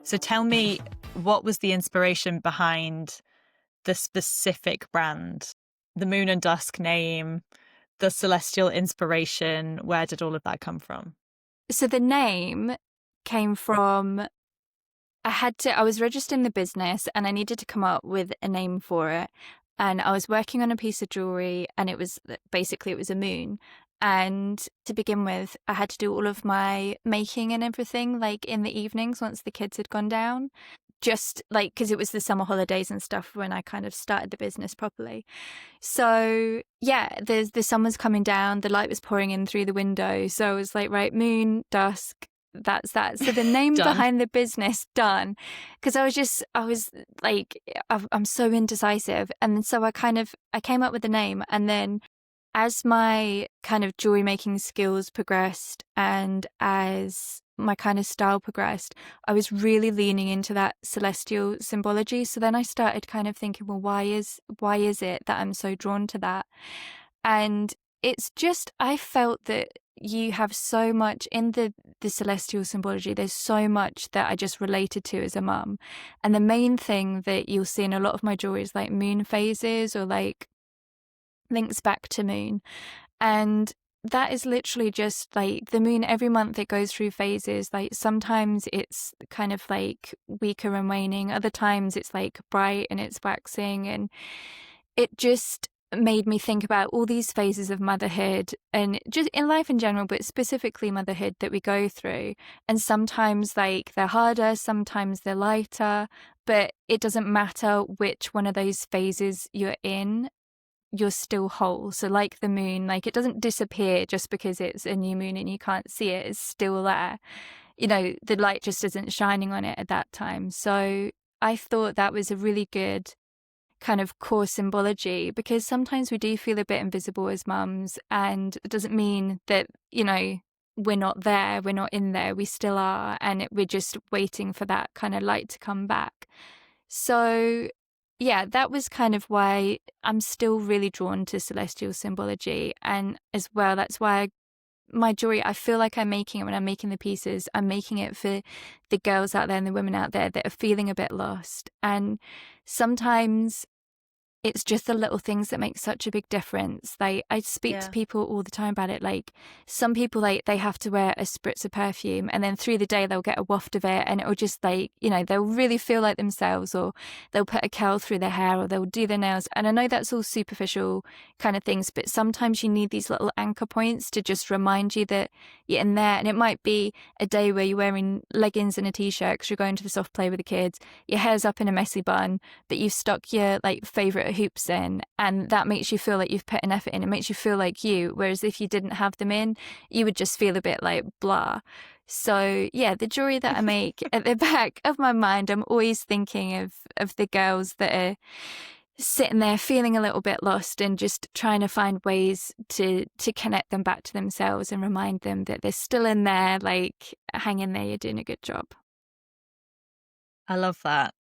So tell me, what was the inspiration behind the specific brand, the Moon and Dusk name, the celestial inspiration? Where did all of that come from? So the name came from, I was registering the business and I needed to come up with a name for it. And I was working on a piece of jewellery and it was a moon. And to begin with, I had to do all of my making and everything like in the evenings once the kids had gone down. Just like, because it was the summer holidays and stuff when I kind of started the business properly. So yeah, the sun was coming down, the light was pouring in through the window. So I was like, right, Moon, Dusk, that's that. So the name behind the business, done. Because I was like, I'm so indecisive. And so I came up with the name. And then as my kind of jewelry making skills progressed and as my kind of style progressed, I was really leaning into that celestial symbology. So then I started kind of thinking, well, why is it that I'm so drawn to that? And it's just, I felt that you have so much in the celestial symbology. There's so much that I just related to as a mum. And the main thing that you'll see in a lot of my jewelry is like moon phases or like links back to moon. And that is literally just like the moon. Every month it goes through phases. Like sometimes it's kind of like weaker and waning. Other times it's like bright and it's waxing. And it just made me think about all these phases of motherhood and just in life in general, but specifically motherhood that we go through. And sometimes like they're harder, sometimes they're lighter, but it doesn't matter which one of those phases you're in, you're still whole. So like the moon, like it doesn't disappear just because it's a new moon and you can't see it. It's still there. You know, the light just isn't shining on it at that time. So I thought that was a really good kind of core symbology, because sometimes we do feel a bit invisible as mums, and it doesn't mean that, you know, we're not there, we're not in there, we still are, and we're just waiting for that kind of light to come back. So yeah, that was kind of why I'm still really drawn to celestial symbology. And as well, that's why my jewelry, I feel like I'm making it when I'm making the pieces, I'm making it for the girls out there and the women out there that are feeling a bit lost. And sometimes it's just the little things that make such a big difference. Like I speak to people all the time about it. Like some people, like they have to wear a spritz of perfume and then through the day they'll get a waft of it and it'll just like, you know, they'll really feel like themselves, or they'll put a curl through their hair, or they'll do their nails. And I know that's all superficial kind of things, but sometimes you need these little anchor points to just remind you that you're in there. And it might be a day where you're wearing leggings and a t-shirt because you're going to the soft play with the kids, your hair's up in a messy bun, but you've stuck your like favorite hoops in, and that makes you feel like you've put an effort in. It makes you feel like you, whereas if you didn't have them in, you would just feel a bit like blah. So yeah, the jewelry that I make, at the back of my mind, I'm always thinking of the girls that are sitting there feeling a little bit lost and just trying to find ways to connect them back to themselves and remind them that they're still in there, like hang in there, you're doing a good job. I love that.